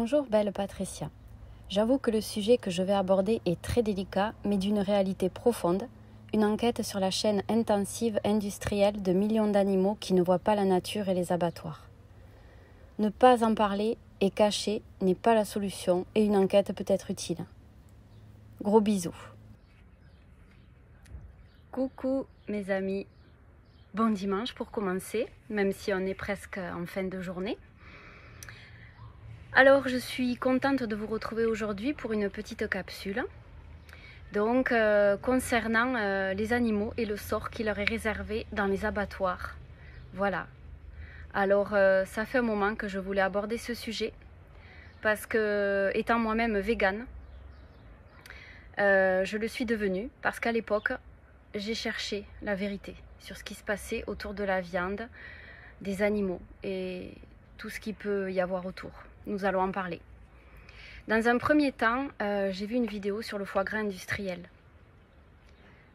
Bonjour belle Patricia. J'avoue que le sujet que je vais aborder est très délicat, mais d'une réalité profonde, une enquête sur la chaîne intensive industrielle de millions d'animaux qui ne voient pas la nature et les abattoirs. Ne pas en parler et cacher n'est pas la solution et une enquête peut être utile. Gros bisous. Coucou mes amis. Bon dimanche pour commencer, même si on est presque en fin de journée. Alors je suis contente de vous retrouver aujourd'hui pour une petite capsule. Donc concernant les animaux et le sort qui leur est réservé dans les abattoirs. Voilà. Alors ça fait un moment que je voulais aborder ce sujet parce que étant moi-même végane, je le suis devenue parce qu'à l'époque j'ai cherché la vérité sur ce qui se passait autour de la viande, des animaux et tout ce qui peut y avoir autour. Nous allons en parler. Dans un premier temps, j'ai vu une vidéo sur le foie gras industriel.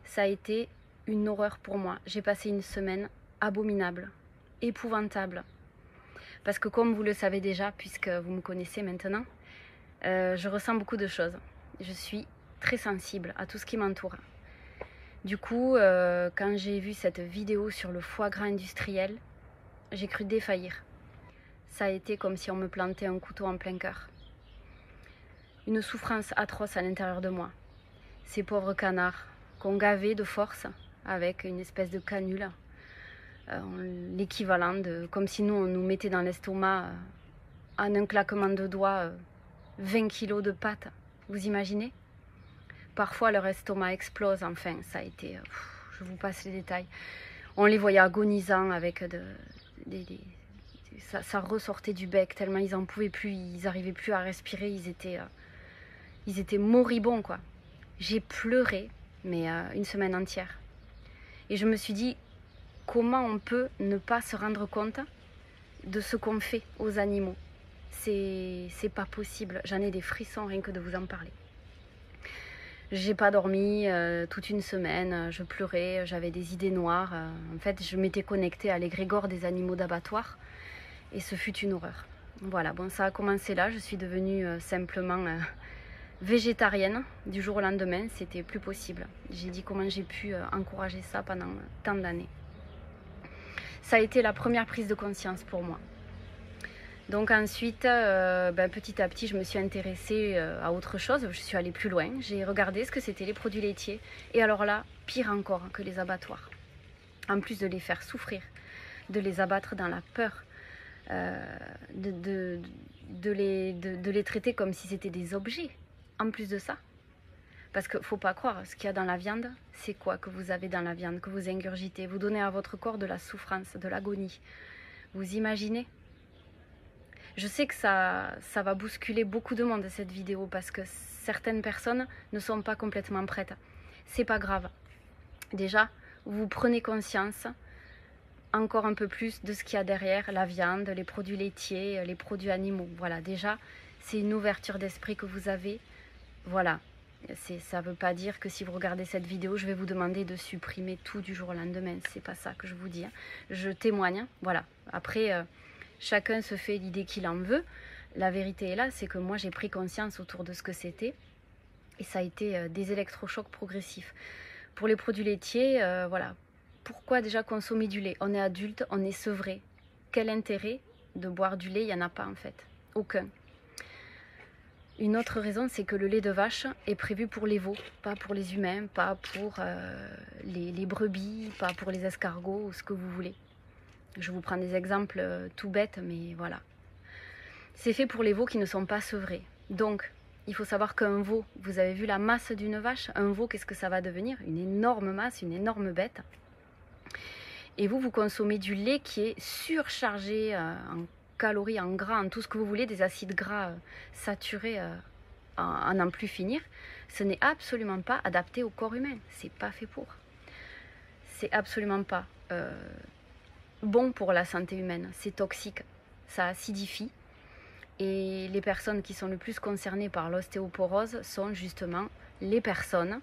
Ça a été une horreur pour moi. J'ai passé une semaine abominable, épouvantable. Parce que comme vous le savez déjà, puisque vous me connaissez maintenant, je ressens beaucoup de choses. Je suis très sensible à tout ce qui m'entoure. Du coup, quand j'ai vu cette vidéo sur le foie gras industriel, j'ai cru défaillir. Ça a été comme si on me plantait un couteau en plein cœur. Une souffrance atroce à l'intérieur de moi. Ces pauvres canards qu'on gavait de force avec une espèce de canule, l'équivalent de comme si nous on nous mettait dans l'estomac en un claquement de doigts 20 kilos de pâtes. Vous imaginez? Parfois leur estomac explose. Enfin, ça a été, je vous passe les détails. On les voyait agonisants avec ça ressortait du bec tellement ils en pouvaient plus, ils n'arrivaient plus à respirer, ils étaient moribonds quoi. J'ai pleuré, mais une semaine entière. Et je me suis dit, comment on peut ne pas se rendre compte de ce qu'on fait aux animaux? C'est pas possible, j'en ai des frissons rien que de vous en parler. J'ai pas dormi toute une semaine, je pleurais, j'avais des idées noires. En fait, je m'étais connectée à l'égrégore des animaux d'abattoir. Et ce fut une horreur. Voilà, bon, ça a commencé là. Je suis devenue simplement végétarienne du jour au lendemain. C'était plus possible. J'ai dit comment j'ai pu encourager ça pendant tant d'années. Ça a été la première prise de conscience pour moi. Donc ensuite, petit à petit, je me suis intéressée à autre chose. Je suis allée plus loin. J'ai regardé ce que c'était les produits laitiers. Et alors là, pire encore que les abattoirs. En plus de les faire souffrir, de les abattre dans la peur, de les traiter comme si c'était des objets, en plus de ça. Parce qu'il ne faut pas croire, ce qu'il y a dans la viande, c'est quoi que vous avez dans la viande, que vous ingurgitez? Vous donnez à votre corps de la souffrance, de l'agonie. Vous imaginez? Je sais que ça va bousculer beaucoup de monde cette vidéo, parce que certaines personnes ne sont pas complètement prêtes. C'est pas grave. Déjà, vous prenez conscience encore un peu plus de ce qu'il y a derrière la viande, les produits laitiers, les produits animaux. Voilà, déjà, c'est une ouverture d'esprit que vous avez. Voilà, ça ne veut pas dire que si vous regardez cette vidéo, je vais vous demander de supprimer tout du jour au lendemain. C'est pas ça que je vous dis. Hein. Je témoigne. Voilà. Après, chacun se fait l'idée qu'il en veut. La vérité est là, c'est que moi, j'ai pris conscience autour de ce que c'était. Et ça a été des électrochocs progressifs. Pour les produits laitiers, voilà. Pourquoi déjà consommer du lait? On est adulte, on est sevré. Quel intérêt de boire du lait? Il n'y en a pas en fait. Aucun. Une autre raison, c'est que le lait de vache est prévu pour les veaux, pas pour les humains, pas pour les brebis, pas pour les escargots ou ce que vous voulez. Je vous prends des exemples tout bêtes, mais voilà. C'est fait pour les veaux qui ne sont pas sevrés. Donc, il faut savoir qu'un veau, vous avez vu la masse d'une vache? Un veau, qu'est-ce que ça va devenir? Une énorme masse, une énorme bête. Et vous consommez du lait qui est surchargé en calories, en gras, en tout ce que vous voulez, des acides gras saturés à n'en plus finir. Ce n'est absolument pas adapté au corps humain. C'est pas fait pour. C'est absolument pas bon pour la santé humaine. C'est toxique. Ça acidifie. Et les personnes qui sont le plus concernées par l'ostéoporose sont justement les personnes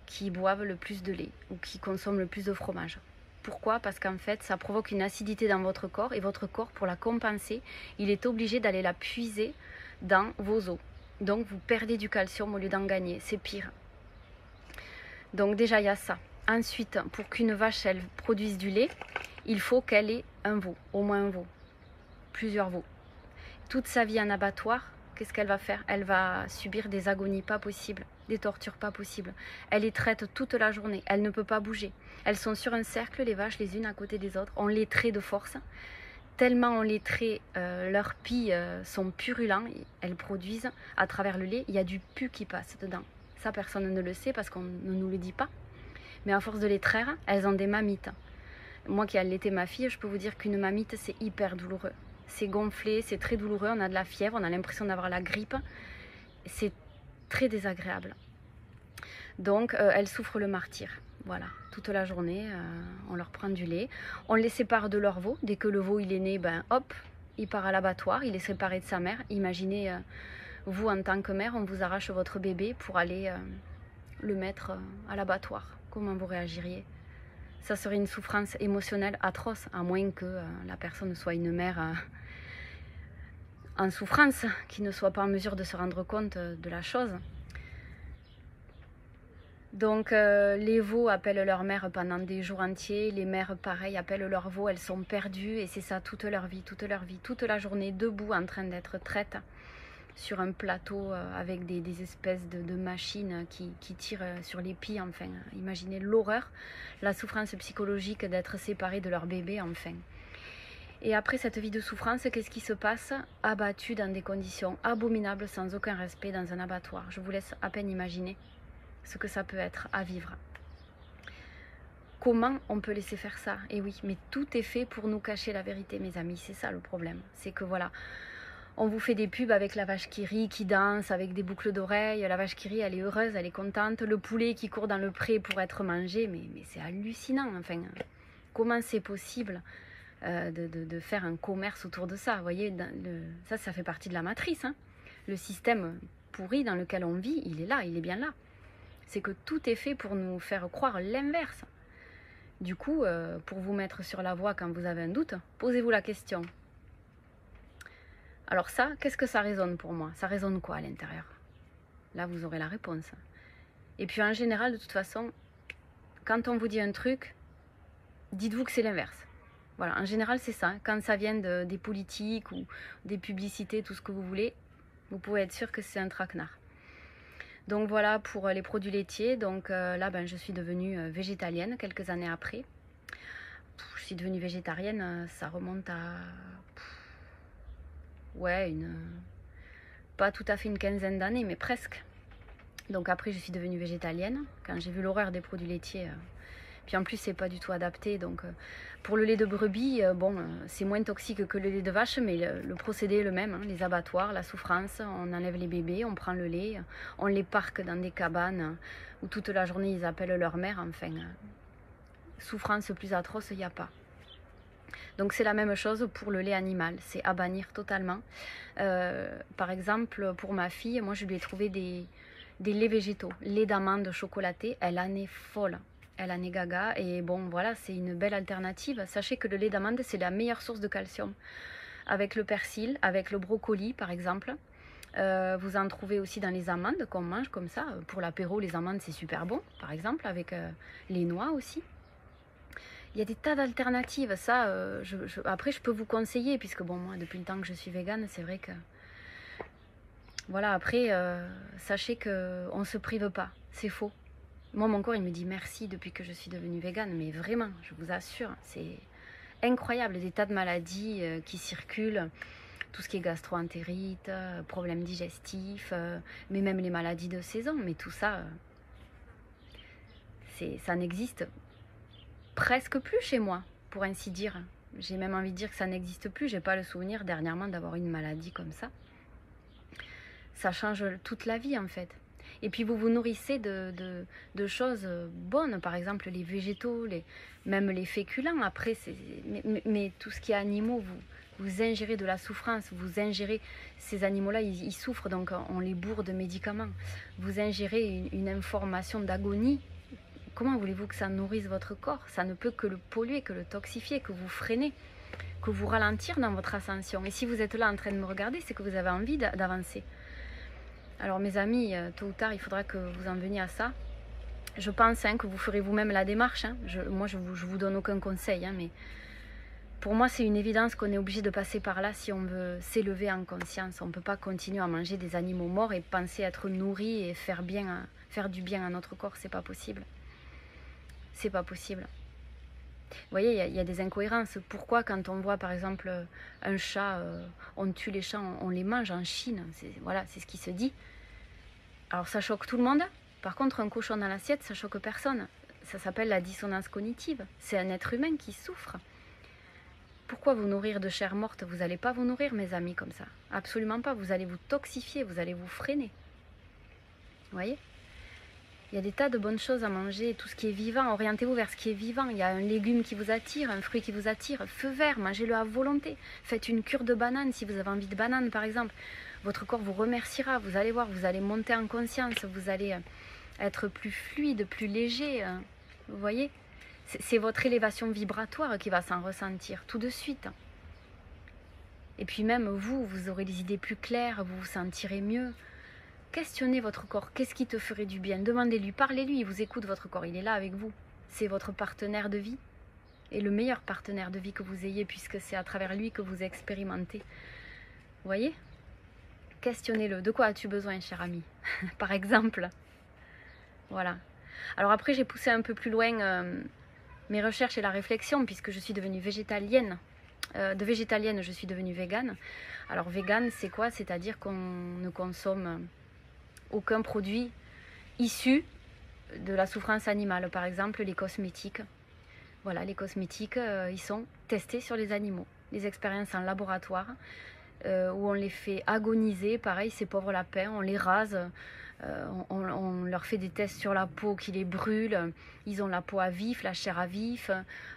qui boivent le plus de lait ou qui consomment le plus de fromage. Pourquoi? Parce qu'en fait, ça provoque une acidité dans votre corps et votre corps, pour la compenser, il est obligé d'aller la puiser dans vos os. Donc, vous perdez du calcium au lieu d'en gagner. C'est pire. Donc, déjà, il y a ça. Ensuite, pour qu'une vache, elle produise du lait, il faut qu'elle ait un veau, au moins un veau, plusieurs veaux. Toute sa vie en abattoir, qu'est-ce qu'elle va faire? Elle va subir des agonies pas possibles, des tortures pas possibles. Elle les traite toute la journée, elle ne peut pas bouger. Elles sont sur un cercle, les vaches, les unes à côté des autres. On les traite de force. Tellement on les traite, leurs pies sont purulents. Elles produisent, à travers le lait, il y a du pu qui passe dedans. Ça, personne ne le sait parce qu'on ne nous le dit pas. Mais à force de les traire, elles ont des mammites. Moi qui ai allaité ma fille, je peux vous dire qu'une mamite, c'est hyper douloureux. C'est gonflé, c'est très douloureux, on a de la fièvre, on a l'impression d'avoir la grippe. C'est très désagréable. Donc, elles souffrent le martyre. Voilà, toute la journée, on leur prend du lait. On les sépare de leur veau. Dès que le veau il est né, ben hop, il part à l'abattoir, il est séparé de sa mère. Imaginez, vous en tant que mère, on vous arrache votre bébé pour aller le mettre à l'abattoir. Comment vous réagiriez? Ça serait une souffrance émotionnelle atroce, à moins que la personne soit une mère en souffrance, qui ne soit pas en mesure de se rendre compte de la chose. Donc les veaux appellent leur mère pendant des jours entiers, les mères pareil appellent leurs veaux, elles sont perdues et c'est ça toute leur vie, toute la journée debout en train d'être traites sur un plateau avec des espèces de machines qui tirent sur les pieds, enfin imaginez l'horreur, la souffrance psychologique d'être séparées de leur bébé, enfin. Et après cette vie de souffrance, qu'est-ce qui se passe? Abattues dans des conditions abominables, sans aucun respect, dans un abattoir. Je vous laisse à peine imaginer ce que ça peut être à vivre. Comment on peut laisser faire ça? Et oui, mais tout est fait pour nous cacher la vérité, mes amis, c'est ça le problème. C'est que voilà, on vous fait des pubs avec la vache qui rit, qui danse, avec des boucles d'oreilles. La vache qui rit, elle est heureuse, elle est contente. Le poulet qui court dans le pré pour être mangé, mais c'est hallucinant. Enfin, comment c'est possible de faire un commerce autour de ça? Vous voyez, ça fait partie de la matrice. Hein. Le système pourri dans lequel on vit, il est là, il est bien là. C'est que tout est fait pour nous faire croire l'inverse. Du coup, pour vous mettre sur la voie quand vous avez un doute, posez-vous la question. Alors ça, qu'est-ce que ça résonne pour moi? Ça résonne quoi à l'intérieur? Là, vous aurez la réponse. Et puis en général, de toute façon, quand on vous dit un truc, dites-vous que c'est l'inverse. Voilà, en général, c'est ça. Quand ça vient des politiques ou des publicités, tout ce que vous voulez, vous pouvez être sûr que c'est un traquenard. Donc voilà pour les produits laitiers. Donc là, ben, je suis devenue végétalienne quelques années après. Je suis devenue végétarienne, ça remonte à... ouais, pas tout à fait une quinzaine d'années, mais presque. Donc après, je suis devenue végétalienne. Quand j'ai vu l'horreur des produits laitiers... Puis en plus, c'est pas du tout adapté. Donc pour le lait de brebis, bon, c'est moins toxique que le lait de vache, mais le procédé est le même. Hein, les abattoirs, la souffrance, on enlève les bébés, on prend le lait, on les parque dans des cabanes où toute la journée ils appellent leur mère. Enfin, souffrance plus atroce, il n'y a pas. Donc c'est la même chose pour le lait animal, c'est à bannir totalement. Par exemple, pour ma fille, moi je lui ai trouvé des laits végétaux, lait d'amande chocolaté, elle en est folle. Elle en est gaga et bon voilà, c'est une belle alternative. Sachez que le lait d'amande, c'est la meilleure source de calcium. Avec le persil, avec le brocoli par exemple. Vous en trouvez aussi dans les amandes qu'on mange comme ça. Pour l'apéro, les amandes c'est super bon, par exemple, avec les noix aussi. Il y a des tas d'alternatives. Ça, après je peux vous conseiller, puisque bon moi depuis le temps que je suis végane, c'est vrai que... Voilà, après, sachez qu'on ne se prive pas, c'est faux. Moi, mon corps, il me dit merci depuis que je suis devenue végane, mais vraiment, je vous assure, c'est incroyable, des tas de maladies qui circulent, tout ce qui est gastro-entérite, problèmes digestifs, mais même les maladies de saison, mais tout ça, ça n'existe presque plus chez moi, pour ainsi dire. J'ai même envie de dire que ça n'existe plus, j'ai pas le souvenir dernièrement d'avoir une maladie comme ça. Ça change toute la vie en fait. Et puis vous vous nourrissez de choses bonnes, par exemple les végétaux, même les féculents. Après, mais tout ce qui est animaux, vous ingérez de la souffrance, vous ingérez, ces animaux-là, ils souffrent, donc on les bourre de médicaments. Vous ingérez une information d'agonie comment voulez-vous que ça nourrisse votre corps? Ça ne peut que le polluer, que le toxifier, que vous freiner, que vous ralentir dans votre ascension. Et si vous êtes là en train de me regarder, c'est que vous avez envie d'avancer. Alors mes amis, tôt ou tard, il faudra que vous en veniez à ça. Je pense que vous ferez vous-même la démarche. Moi, je vous donne aucun conseil, mais pour moi, c'est une évidence qu'on est obligé de passer par là si on veut s'élever en conscience. On ne peut pas continuer à manger des animaux morts et penser être nourri et faire du bien à notre corps. C'est pas possible. C'est pas possible. Vous voyez, il y a des incohérences. Pourquoi quand on voit par exemple un chat, on tue les chats, on les mange en Chine? Voilà, c'est ce qui se dit. Alors ça choque tout le monde. Par contre, un cochon dans l'assiette, ça choque personne. Ça s'appelle la dissonance cognitive. C'est un être humain qui souffre. Pourquoi vous nourrir de chair morte? Vous n'allez pas vous nourrir, mes amis, comme ça. Absolument pas. Vous allez vous toxifier, vous allez vous freiner. Vous voyez? Il y a des tas de bonnes choses à manger, tout ce qui est vivant. Orientez-vous vers ce qui est vivant. Il y a un légume qui vous attire, un fruit qui vous attire. Feu vert, mangez-le à volonté. Faites une cure de banane si vous avez envie de banane, par exemple. Votre corps vous remerciera. Vous allez voir, vous allez monter en conscience. Vous allez être plus fluide, plus léger. Vous voyez? C'est votre élévation vibratoire qui va s'en ressentir tout de suite. Et puis même vous aurez des idées plus claires, vous vous sentirez mieux. Questionnez votre corps, qu'est-ce qui te ferait du bien? Demandez-lui, parlez-lui, il vous écoute votre corps, il est là avec vous. C'est votre partenaire de vie. Et le meilleur partenaire de vie que vous ayez, puisque c'est à travers lui que vous expérimentez. Vous voyez? Questionnez-le. De quoi as-tu besoin, cher ami? Par exemple. Voilà. Alors après, j'ai poussé un peu plus loin mes recherches et la réflexion, puisque je suis devenue végétalienne. De végétalienne, je suis devenue végane. Alors végane, c'est quoi? C'est-à-dire qu'on ne consomme aucun produit issu de la souffrance animale. Par exemple, les cosmétiques. Voilà, les cosmétiques, ils sont testés sur les animaux. Les expériences en laboratoire, où on les fait agoniser. Pareil, ces pauvres lapins, on les rase. On leur fait des tests sur la peau qui les brûle. Ils ont la peau à vif, la chair à vif.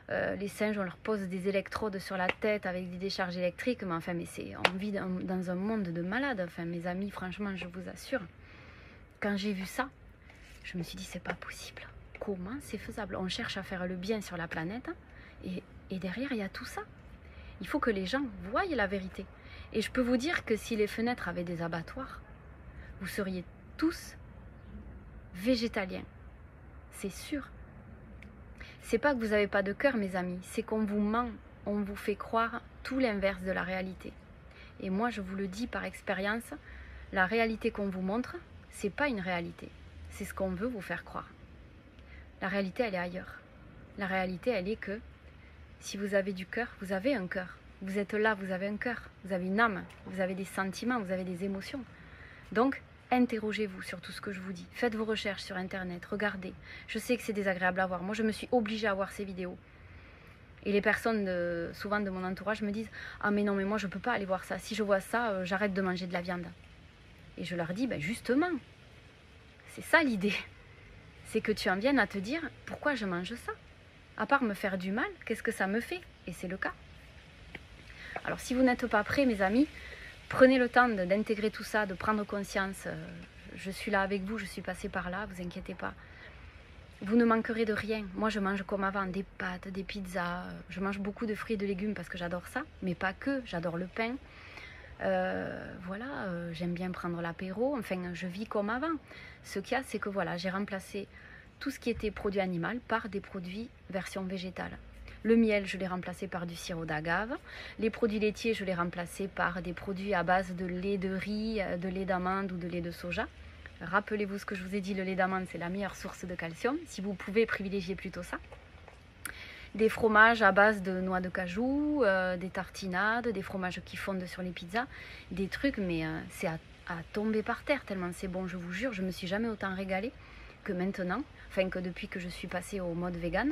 Les singes, on leur pose des électrodes sur la tête avec des décharges électriques. Mais enfin, on vit dans un monde de malades. Enfin, mes amis, franchement, je vous assure. Quand j'ai vu ça, je me suis dit, c'est pas possible. Comment c'est faisable? On cherche à faire le bien sur la planète. Et derrière, il y a tout ça. Il faut que les gens voient la vérité. Et je peux vous dire que si les fenêtres avaient des abattoirs, vous seriez tous végétaliens, c'est sûr. C'est pas que vous n'avez pas de cœur, mes amis, c'est qu'on vous ment, on vous fait croire tout l'inverse de la réalité. Et moi, je vous le dis par expérience, la réalité qu'on vous montre, c'est pas une réalité, c'est ce qu'on veut vous faire croire. La réalité, elle est ailleurs. La réalité, elle est que si vous avez du cœur, vous avez un cœur. Vous êtes là, vous avez un cœur, vous avez une âme, vous avez des sentiments, vous avez des émotions. Donc, interrogez-vous sur tout ce que je vous dis. Faites vos recherches sur Internet, regardez. Je sais que c'est désagréable à voir. Moi, je me suis obligée à voir ces vidéos. Et les personnes, souvent de mon entourage, me disent « Ah mais non, mais moi, je ne peux pas aller voir ça. Si je vois ça, j'arrête de manger de la viande. » Et je leur dis « Ben justement, c'est ça l'idée. C'est que tu en viennes à te dire « Pourquoi je mange ça? À part me faire du mal, qu'est-ce que ça me fait ?» Et c'est le cas. Alors, si vous n'êtes pas prêts, mes amis, prenez le temps d'intégrer tout ça, de prendre conscience. Je suis là avec vous, je suis passée par là, vous inquiétez pas. Vous ne manquerez de rien. Moi, je mange comme avant, des pâtes, des pizzas. Je mange beaucoup de fruits et de légumes parce que j'adore ça, mais pas que. J'adore le pain. Voilà, j'aime bien prendre l'apéro. Enfin, je vis comme avant. Ce qu'il y a, c'est que voilà, j'ai remplacé tout ce qui était produit animal par des produits version végétale. Le miel, je l'ai remplacé par du sirop d'agave. Les produits laitiers, je l'ai remplacé par des produits à base de lait de riz, de lait d'amande ou de lait de soja. Rappelez-vous ce que je vous ai dit, le lait d'amande, c'est la meilleure source de calcium. Si vous pouvez, privilégiez plutôt ça. Des fromages à base de noix de cajou, des tartinades, des fromages qui fondent sur les pizzas. Des trucs, mais c'est à tomber par terre tellement c'est bon, je vous jure. Je ne me suis jamais autant régalée que maintenant, enfin que depuis que je suis passée au mode vegan.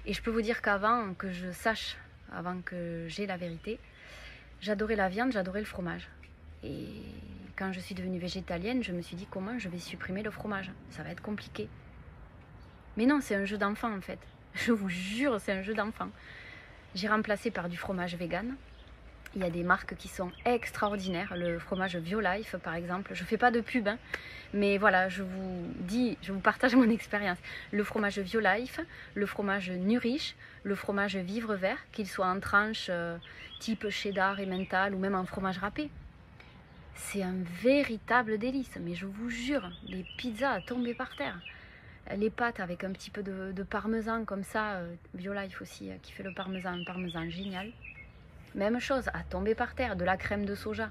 Et je peux vous dire qu'avant que je sache, avant que j'ai la vérité, j'adorais la viande, j'adorais le fromage. Et quand je suis devenue végétalienne, je me suis dit comment je vais supprimer le fromage. Ça va être compliqué. Mais non, c'est un jeu d'enfant en fait. Je vous jure, c'est un jeu d'enfant. J'ai remplacé par du fromage vegan. Il y a des marques qui sont extraordinaires. Le fromage Violife, par exemple. Je ne fais pas de pub, hein, mais voilà, je vous partage mon expérience. Le fromage Violife, le fromage Nurich, le fromage Vivre Vert, qu'il soit en tranches type cheddar et mental ou même en fromage râpé. C'est un véritable délice, mais je vous jure, les pizzas à tomber par terre. Les pâtes avec un petit peu de parmesan comme ça, Violife aussi, qui fait le parmesan, un parmesan génial. Même chose, à tomber par terre, de la crème de soja.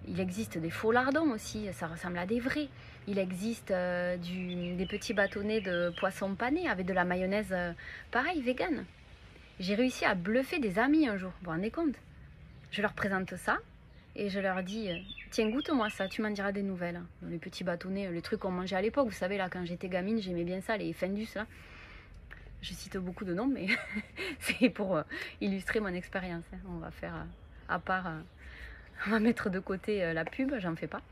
Il existe des faux lardons aussi, ça ressemble à des vrais. Il existe des petits bâtonnets de poisson pané avec de la mayonnaise, pareil, vegan. J'ai réussi à bluffer des amis un jour, vous vous rendez compte? Je leur présente ça et je leur dis, tiens, goûte-moi ça, tu m'en diras des nouvelles. Les petits bâtonnets, les trucs qu'on mangeait à l'époque, vous savez, là, quand j'étais gamine, j'aimais bien ça, les Findus, là. Je cite beaucoup de noms, mais c'est pour illustrer mon expérience. On va faire à part, on va mettre de côté la pub, j'en fais pas.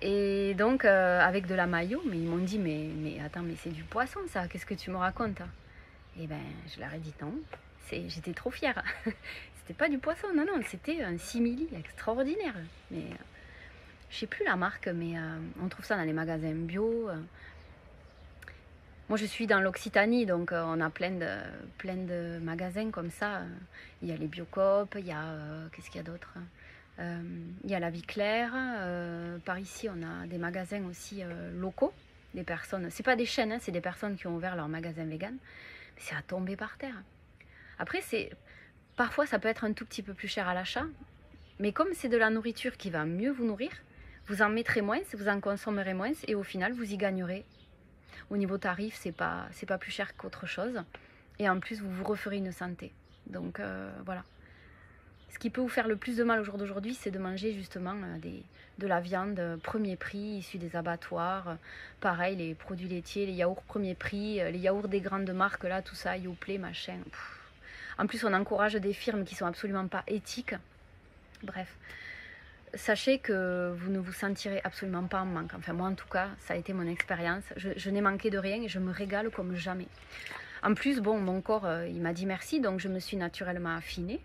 Et donc, avec de la mayo, mais ils m'ont dit, mais attends, mais c'est du poisson ça, qu'est-ce que tu me racontes? Et ben, je leur ai dit non, j'étais trop fière. C'était pas du poisson, non, non, c'était un simili extraordinaire. Mais je sais plus la marque, mais on trouve ça dans les magasins bio. Moi, je suis dans l'Occitanie, donc on a plein de magasins comme ça. Il y a les Biocoop, il y a... qu'est-ce qu'il y a d'autre? Il y a la Vie Claire. Par ici, on a des magasins aussi locaux. Des personnes... C'est pas des chaînes, hein, c'est des personnes qui ont ouvert leur magasin vegan. Mais c'est à tomber par terre. Après, parfois, ça peut être un tout petit peu plus cher à l'achat. Mais comme c'est de la nourriture qui va mieux vous nourrir, vous en mettrez moins, vous en consommerez moins. Et au final, vous y gagnerez. Au niveau tarif, c'est pas plus cher qu'autre chose. Et en plus, vous vous referez une santé. Donc voilà. Ce qui peut vous faire le plus de mal au jour d'aujourd'hui, c'est de manger justement de la viande premier prix, issue des abattoirs. Pareil, les produits laitiers, les yaourts premier prix, les yaourts des grandes marques, là, tout ça, Yoplait, machin. Pff. En plus, on encourage des firmes qui sont absolument pas éthiques. Bref. Sachez que vous ne vous sentirez absolument pas en manque. Enfin, moi, en tout cas, ça a été mon expérience. Je n'ai manqué de rien et je me régale comme jamais. En plus, bon, mon corps, il m'a dit merci, donc je me suis naturellement affinée.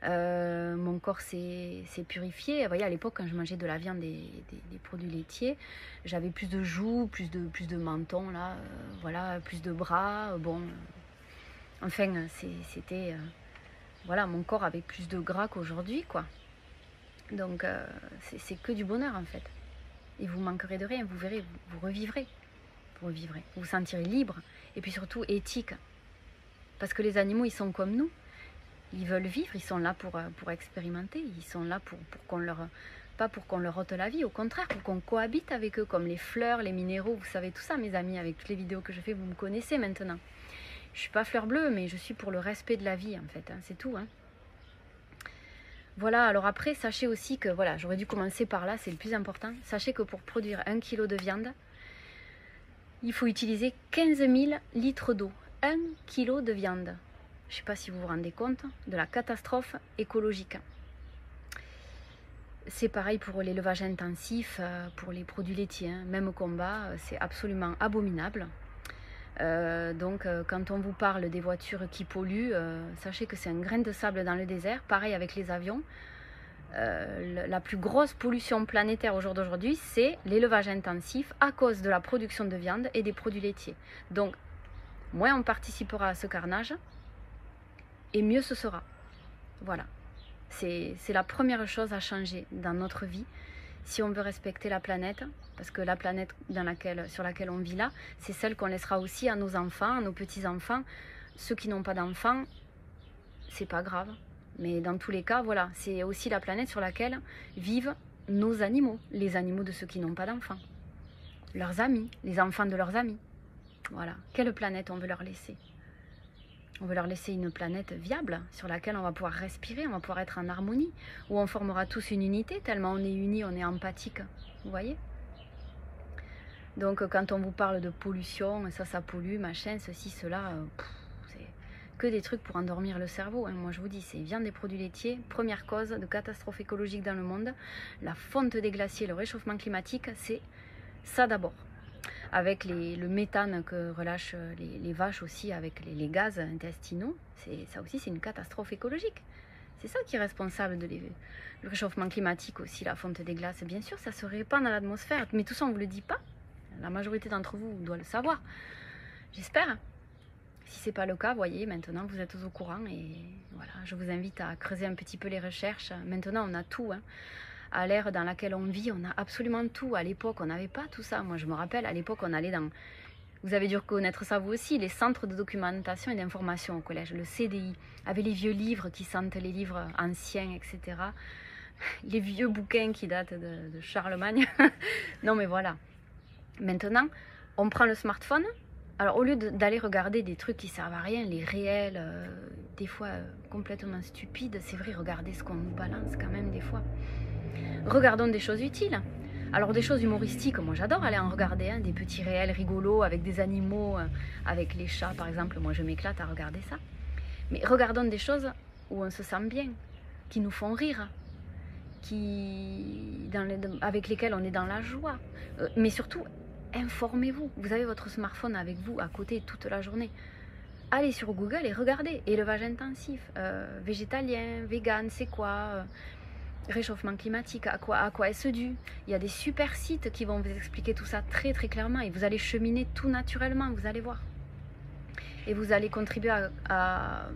Mon corps s'est purifié. Vous voyez, à l'époque, quand je mangeais de la viande, des produits laitiers, j'avais plus de joues, plus de menton, là, voilà, plus de bras. Bon, enfin, c'était... voilà, mon corps avait plus de gras qu'aujourd'hui, quoi. Donc, c'est que du bonheur, en fait. Et vous manquerez de rien, vous verrez, vous revivrez. Vous revivrez. Vous vous sentirez libre. Et puis surtout, éthique. Parce que les animaux, ils sont comme nous. Ils veulent vivre, ils sont là pour expérimenter. Ils sont là pour qu'on leur... Pas pour qu'on leur ôte la vie, au contraire, pour qu'on cohabite avec eux, comme les fleurs, les minéraux. Vous savez tout ça, mes amis, avec toutes les vidéos que je fais, vous me connaissez maintenant. Je suis pas fleur bleue, mais je suis pour le respect de la vie, en fait. Hein, c'est tout, hein. Voilà, alors après, sachez aussi que, voilà, j'aurais dû commencer par là, c'est le plus important. Sachez que pour produire 1 kg de viande, il faut utiliser 15 000 litres d'eau. 1 kg de viande. Je ne sais pas si vous vous rendez compte de la catastrophe écologique. C'est pareil pour l'élevage intensif, pour les produits laitiers. Hein. Même combat, c'est absolument abominable. Donc quand on vous parle des voitures qui polluent, sachez que c'est un grain de sable dans le désert. Pareil avec les avions. La plus grosse pollution planétaire au jour d'aujourd'hui, c'est l'élevage intensif à cause de la production de viande et des produits laitiers. Donc moins on participera à ce carnage et mieux ce sera. Voilà. C'est la première chose à changer dans notre vie. Si on veut respecter la planète, parce que la planète sur laquelle on vit là, c'est celle qu'on laissera aussi à nos enfants, à nos petits-enfants. Ceux qui n'ont pas d'enfants, c'est pas grave. Mais dans tous les cas, voilà, c'est aussi la planète sur laquelle vivent nos animaux, les animaux de ceux qui n'ont pas d'enfants. Leurs amis, les enfants de leurs amis. Voilà. Quelle planète on veut leur laisser? On veut leur laisser une planète viable sur laquelle on va pouvoir respirer, on va pouvoir être en harmonie, où on formera tous une unité, tellement on est unis, on est empathique. Vous voyez? Donc quand on vous parle de pollution, ça pollue, machin, ceci, cela, c'est que des trucs pour endormir le cerveau. Hein. Moi je vous dis, c'est viande des produits laitiers, première cause de catastrophe écologique dans le monde. La fonte des glaciers, le réchauffement climatique, c'est ça d'abord. Avec le méthane que relâchent les vaches aussi, avec les gaz intestinaux, ça aussi c'est une catastrophe écologique. C'est ça qui est responsable de le réchauffement climatique aussi, la fonte des glaces. Bien sûr, ça se répand dans l'atmosphère, mais tout ça, on ne vous le dit pas. La majorité d'entre vous doit le savoir. J'espère. Si ce n'est pas le cas, voyez, maintenant vous êtes au courant et voilà, je vous invite à creuser un petit peu les recherches. Maintenant, on a tout. Hein. À l'ère dans laquelle on vit, on a absolument tout. À l'époque, on n'avait pas tout ça. Moi, je me rappelle, à l'époque, on allait dans... Vous avez dû connaître ça vous aussi, les centres de documentation et d'information au collège, le CDI, avec les vieux livres qui sentent les livres anciens, etc. Les vieux bouquins qui datent de Charlemagne. Non mais voilà. Maintenant, on prend le smartphone. Alors au lieu d'aller regarder des trucs qui servent à rien, les réels, des fois complètement stupides, c'est vrai, regardez ce qu'on nous balance quand même des fois. Regardons des choses utiles. Alors des choses humoristiques, moi j'adore aller en regarder, hein, des petits réels rigolos avec des animaux, avec les chats par exemple, moi je m'éclate à regarder ça. Mais regardons des choses où on se sent bien, qui nous font rire, avec lesquelles on est dans la joie. Mais surtout, informez-vous, vous avez votre smartphone avec vous à côté toute la journée. Allez sur Google et regardez, élevage intensif, végétalien, vegan, c'est quoi réchauffement climatique, à quoi est-ce dû? Il y a des super sites qui vont vous expliquer tout ça très très clairement et vous allez cheminer tout naturellement, vous allez voir. Et vous allez contribuer à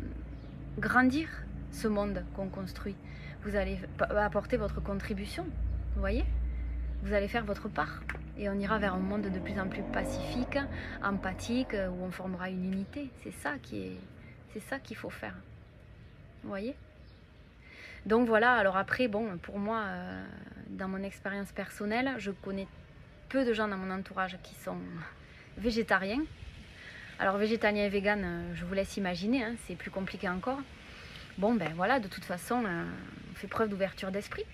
grandir ce monde qu'on construit. Vous allez apporter votre contribution, vous voyez? Vous allez faire votre part et on ira vers un monde de plus en plus pacifique, empathique, où on formera une unité. C'est ça qu'il faut faire. Vous voyez? Donc voilà, alors après, bon, pour moi, dans mon expérience personnelle, je connais peu de gens dans mon entourage qui sont végétariens. Alors végétalien et vegan, je vous laisse imaginer, hein, c'est plus compliqué encore. Bon, ben voilà, de toute façon, on fait preuve d'ouverture d'esprit.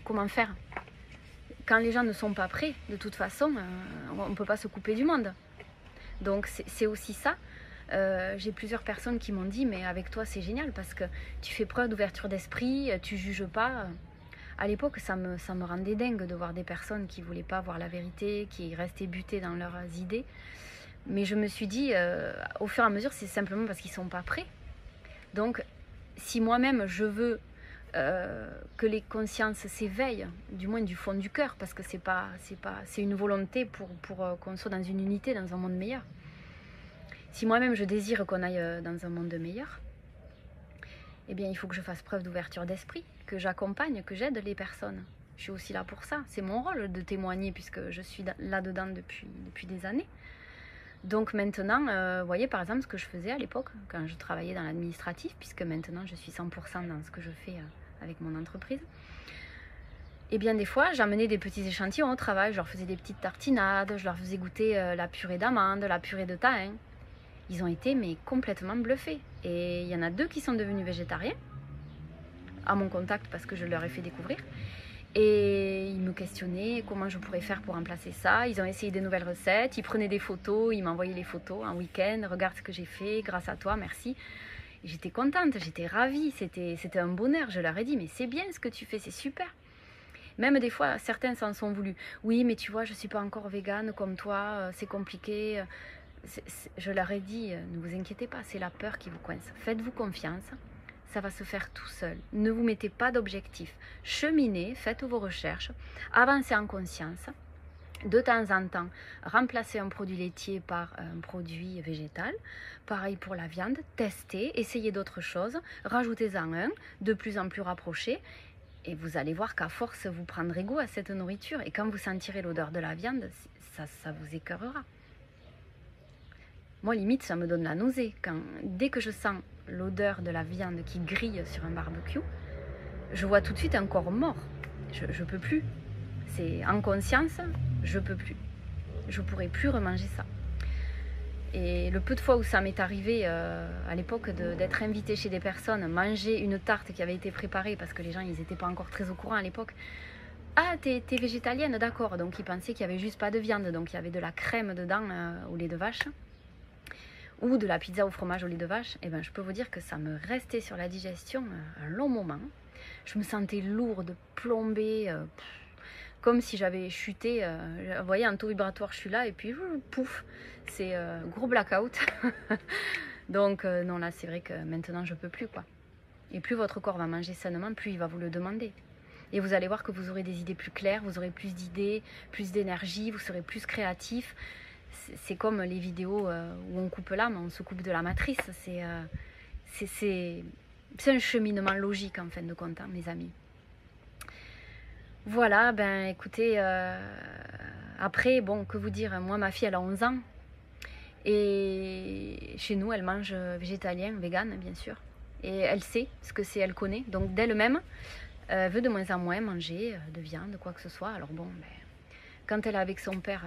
Comment faire? Quand les gens ne sont pas prêts, de toute façon, on ne peut pas se couper du monde. Donc c'est aussi ça. J'ai plusieurs personnes qui m'ont dit mais avec toi c'est génial parce que tu fais preuve d'ouverture d'esprit, tu juges pas. À l'époque ça me rendait dingue de voir des personnes qui voulaient pas voir la vérité, qui restaient butées dans leurs idées. Mais je me suis dit au fur et à mesure c'est simplement parce qu'ils sont pas prêts. Donc si moi-même je veux que les consciences s'éveillent, du moins du fond du cœur, parce que c'est une volonté pour qu'on soit dans une unité, dans un monde meilleur. Si moi-même je désire qu'on aille dans un monde meilleur, eh bien il faut que je fasse preuve d'ouverture d'esprit, que j'accompagne, que j'aide les personnes. Je suis aussi là pour ça. C'est mon rôle de témoigner puisque je suis là-dedans depuis des années. Donc maintenant, vous voyez par exemple ce que je faisais à l'époque quand je travaillais dans l'administratif, puisque maintenant je suis 100% dans ce que je fais avec mon entreprise. Et bien des fois, j'amenais des petits échantillons au travail, je leur faisais des petites tartinades, je leur faisais goûter la purée d'amande, la purée de thym. Ils ont été mais complètement bluffés. Et il y en a 2 qui sont devenus végétariens, à mon contact parce que je leur ai fait découvrir. Et ils me questionnaient comment je pourrais faire pour remplacer ça. Ils ont essayé des nouvelles recettes, ils prenaient des photos, ils m'envoyaient les photos un week-end. Regarde ce que j'ai fait, grâce à toi, merci. J'étais contente, j'étais ravie, c'était un bonheur. Je leur ai dit mais c'est bien ce que tu fais, c'est super. Même des fois, certains s'en sont voulus. Oui, mais tu vois, je ne suis pas encore végane comme toi, c'est compliqué. Je leur ai dit, ne vous inquiétez pas, c'est la peur qui vous coince. Faites-vous confiance, ça va se faire tout seul. Ne vous mettez pas d'objectif. Cheminez, faites vos recherches, avancez en conscience. De temps en temps, remplacez un produit laitier par un produit végétal. Pareil pour la viande, testez, essayez d'autres choses, rajoutez-en un, de plus en plus rapproché. Et vous allez voir qu'à force, vous prendrez goût à cette nourriture. Et quand vous sentirez l'odeur de la viande, ça vous écœurera. Moi, limite, ça me donne la nausée. Dès que je sens l'odeur de la viande qui grille sur un barbecue, je vois tout de suite un corps mort. Je ne peux plus. C'est en conscience, je ne peux plus. Je ne pourrai plus remanger ça. Et le peu de fois où ça m'est arrivé à l'époque d'être invitée chez des personnes, manger une tarte qui avait été préparée, parce que les gens, ils n'étaient pas encore très au courant à l'époque. Ah, t'es végétalienne, d'accord. Donc ils pensaient qu'il n'y avait juste pas de viande. Donc il y avait de la crème dedans au lait de vache. Ou de la pizza au fromage au lait de vache, et ben, je peux vous dire que ça me restait sur la digestion un long moment. Je me sentais lourde, plombée, comme si j'avais chuté. Vous voyez, un taux vibratoire, je suis là, et puis pouf, c'est gros blackout. Donc non, là, c'est vrai que maintenant, je peux plus, quoi. Et plus votre corps va manger sainement, plus il va vous le demander. Et vous allez voir que vous aurez des idées plus claires, vous aurez plus d'idées, plus d'énergie, vous serez plus créatif. C'est comme les vidéos où on coupe l'âme, on se coupe de la matrice. C'est un cheminement logique en fin de compte, hein, mes amis. Voilà, ben écoutez, après, bon, que vous dire, moi ma fille elle a 11 ans et chez nous elle mange végétalien, vegan bien sûr. Et elle sait ce que c'est, elle connaît, donc d'elle-même, elle veut de moins en moins manger de viande, quoi que ce soit. Alors bon, ben, quand elle est avec son père,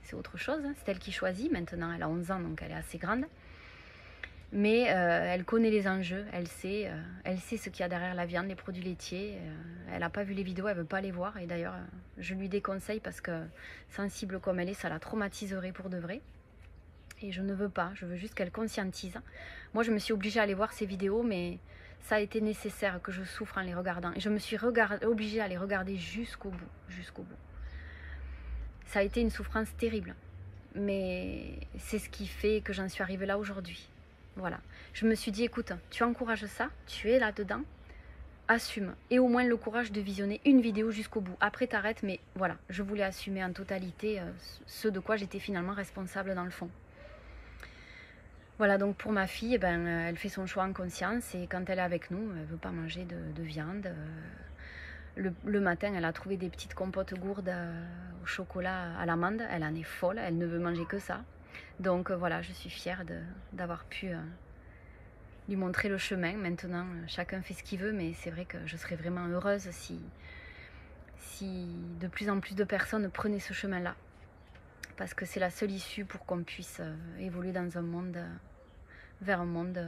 c'est autre chose, hein, c'est elle qui choisit, maintenant elle a 11 ans donc elle est assez grande. Mais elle connaît les enjeux, elle sait ce qu'il y a derrière la viande, les produits laitiers. Elle n'a pas vu les vidéos, elle ne veut pas les voir. Et d'ailleurs, je lui déconseille parce que sensible comme elle est, ça la traumatiserait pour de vrai. Et je ne veux pas, je veux juste qu'elle conscientise. Moi, je me suis obligée à aller voir ces vidéos, mais ça a été nécessaire que je souffre en les regardant. Et je me suis obligée à les regarder jusqu'au bout, jusqu'au bout. Ça a été une souffrance terrible. Mais c'est ce qui fait que j'en suis arrivée là aujourd'hui. Voilà, je me suis dit, écoute, tu encourages ça, tu es là-dedans, assume. Et au moins le courage de visionner une vidéo jusqu'au bout. Après, t'arrêtes, mais voilà, je voulais assumer en totalité ce de quoi j'étais finalement responsable dans le fond. Voilà, donc pour ma fille, ben, elle fait son choix en conscience et quand elle est avec nous, elle ne veut pas manger de viande. Le matin, elle a trouvé des petites compotes gourdes au chocolat à l'amande. Elle en est folle, elle ne veut manger que ça. Donc voilà, je suis fière d'avoir pu lui montrer le chemin. Maintenant, chacun fait ce qu'il veut, mais c'est vrai que je serais vraiment heureuse si de plus en plus de personnes prenaient ce chemin-là. Parce que c'est la seule issue pour qu'on puisse évoluer dans un monde, vers un monde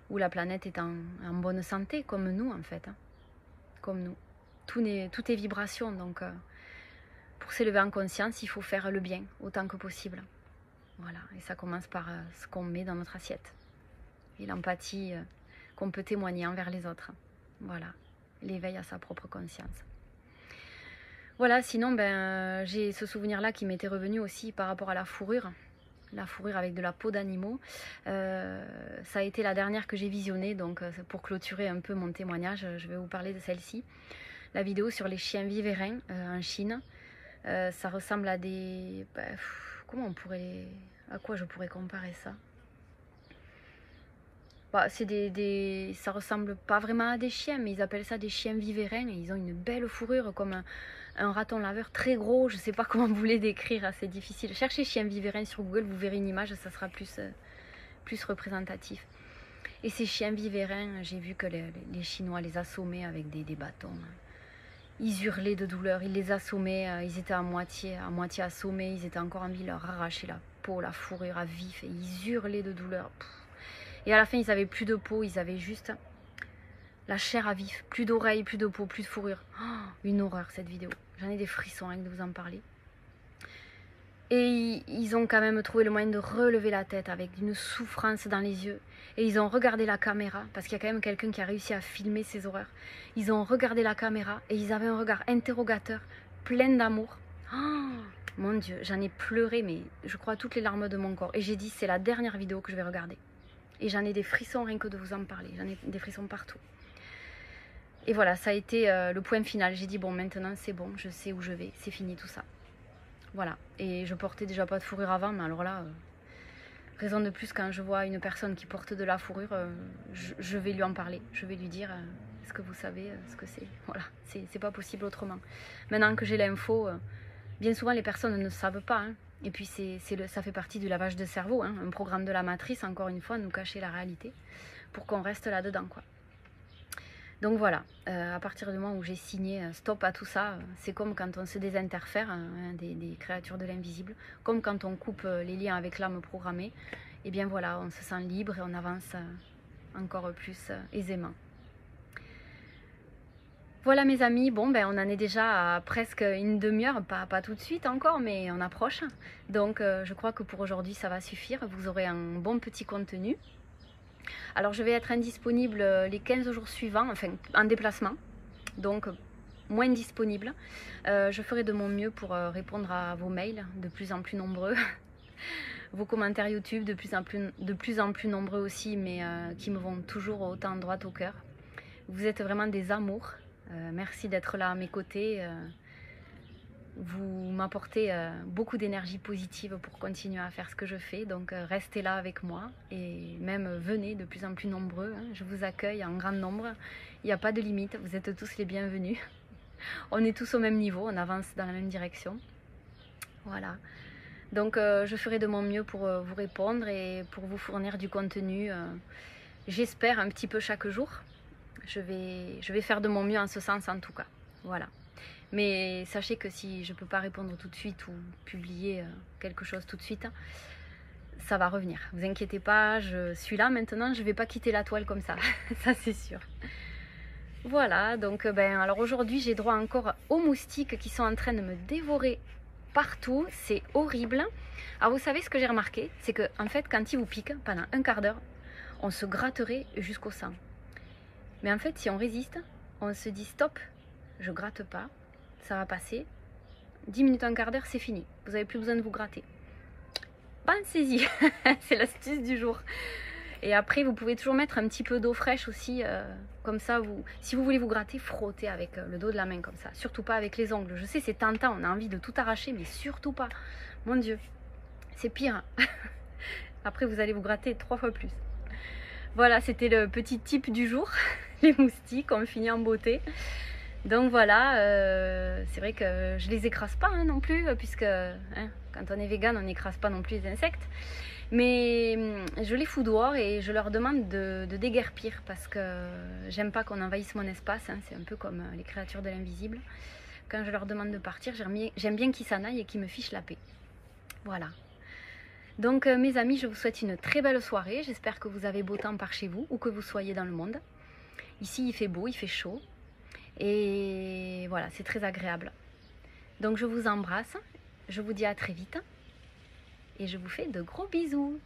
où la planète est en bonne santé, comme nous en fait. Hein. Comme nous. Tout est vibration, donc pour s'élever en conscience, il faut faire le bien autant que possible. Voilà, et ça commence par ce qu'on met dans notre assiette. Et l'empathie qu'on peut témoigner envers les autres. Voilà, l'éveil à sa propre conscience. Voilà, sinon, ben, j'ai ce souvenir-là qui m'était revenu aussi par rapport à la fourrure. La fourrure avec de la peau d'animaux. Ça a été la dernière que j'ai visionnée, donc pour clôturer un peu mon témoignage, je vais vous parler de celle-ci. La vidéo sur les chiens vivérins en Chine. Ça ressemble à des... comment on pourrait... À quoi je pourrais comparer ça? Bah, ça ressemble pas vraiment à des chiens, mais ils appellent ça des chiens vivérins. Et ils ont une belle fourrure comme un raton laveur très gros. Je sais pas comment vous les décrire, c'est difficile. Cherchez chien vivérin sur Google, vous verrez une image, ça sera plus représentatif. Et ces chiens vivérins, j'ai vu que les Chinois les assommaient avec des bâtons. Ils hurlaient de douleur, ils les assommaient, ils étaient à moitié assommés, ils étaient encore en vie de leur arracher la peau, la fourrure à vif, et ils hurlaient de douleur. Et à la fin, ils n'avaient plus de peau, ils avaient juste la chair à vif, plus d'oreilles, plus de peau, plus de fourrure. Oh, une horreur cette vidéo, j'en ai des frissons rien que de vous en parler. Et ils ont quand même trouvé le moyen de relever la tête avec une souffrance dans les yeux. Et ils ont regardé la caméra, parce qu'il y a quand même quelqu'un qui a réussi à filmer ces horreurs. Ils ont regardé la caméra et ils avaient un regard interrogateur, plein d'amour. Oh, mon Dieu, j'en ai pleuré, mais je crois toutes les larmes de mon corps. Et j'ai dit, c'est la dernière vidéo que je vais regarder. Et j'en ai des frissons rien que de vous en parler. J'en ai des frissons partout. Et voilà, ça a été le point final. J'ai dit, bon, maintenant c'est bon, je sais où je vais. C'est fini tout ça. Voilà, et je portais déjà pas de fourrure avant, mais alors là, raison de plus, quand je vois une personne qui porte de la fourrure, je vais lui en parler, je vais lui dire, est-ce que vous savez ce que c'est? Voilà, c'est pas possible autrement. Maintenant que j'ai l'info, bien souvent les personnes ne savent pas, hein. Et puis ça fait partie du lavage de cerveau, hein. Un programme de la matrice, encore une fois, nous cacher la réalité, pour qu'on reste là-dedans, quoi. Donc voilà, à partir du moment où j'ai signé stop à tout ça, c'est comme quand on se désinterfère hein, des créatures de l'invisible, comme quand on coupe les liens avec l'âme programmée, et bien voilà, on se sent libre et on avance encore plus aisément. Voilà mes amis, bon ben on en est déjà à presque une demi-heure, pas tout de suite encore, mais on approche. Donc je crois que pour aujourd'hui ça va suffire, vous aurez un bon petit contenu. Alors je vais être indisponible les 15 jours suivants, enfin en déplacement, donc moins disponible. Je ferai de mon mieux pour répondre à vos mails, de plus en plus nombreux. Vos commentaires YouTube de plus en plus nombreux aussi, mais qui me vont toujours autant droit au cœur. Vous êtes vraiment des amours. Merci d'être là à mes côtés. Vous m'apportez beaucoup d'énergie positive pour continuer à faire ce que je fais. Donc restez là avec moi et même venez de plus en plus nombreux. Hein. Je vous accueille en grand nombre. Il n'y a pas de limite. Vous êtes tous les bienvenus. On est tous au même niveau. On avance dans la même direction. Voilà. Donc je ferai de mon mieux pour vous répondre et pour vous fournir du contenu. J'espère un petit peu chaque jour. Je vais faire de mon mieux en ce sens en tout cas. Voilà. Mais sachez que si je ne peux pas répondre tout de suite ou publier quelque chose tout de suite, ça va revenir. Vous inquiétez pas, je suis là maintenant, je ne vais pas quitter la toile comme ça. Ça c'est sûr. Voilà, donc alors aujourd'hui j'ai droit encore aux moustiques qui sont en train de me dévorer partout. C'est horrible. Alors vous savez ce que j'ai remarqué, c'est que en fait quand ils vous piquent pendant un quart d'heure, on se gratterait jusqu'au sang. Mais en fait si on résiste, on se dit stop, je gratte pas. Ça va passer, 10 minutes, un quart d'heure, c'est fini. Vous n'avez plus besoin de vous gratter. Pensez-y, c'est l'astuce du jour. Et après, vous pouvez toujours mettre un petit peu d'eau fraîche aussi. Comme ça, si vous voulez vous gratter, frottez avec le dos de la main comme ça. Surtout pas avec les ongles. Je sais, c'est tentant, on a envie de tout arracher, mais surtout pas. Mon Dieu, c'est pire. Après, vous allez vous gratter 3 fois plus. Voilà, c'était le petit tip du jour. Les moustiques, on finit en beauté. Donc voilà, c'est vrai que je les écrase pas hein, non plus, puisque quand on est vegan, on n'écrase pas non plus les insectes. Mais je les fous dehors et je leur demande de déguerpir parce que j'aime pas qu'on envahisse mon espace. Hein, c'est un peu comme les créatures de l'invisible. Quand je leur demande de partir, j'aime bien qu'ils s'en aillent et qu'ils me fichent la paix. Voilà. Donc mes amis, je vous souhaite une très belle soirée. J'espère que vous avez beau temps par chez vous, où que vous soyez dans le monde. Ici, il fait beau, il fait chaud. Et voilà, c'est très agréable. Donc je vous embrasse, je vous dis à très vite et je vous fais de gros bisous.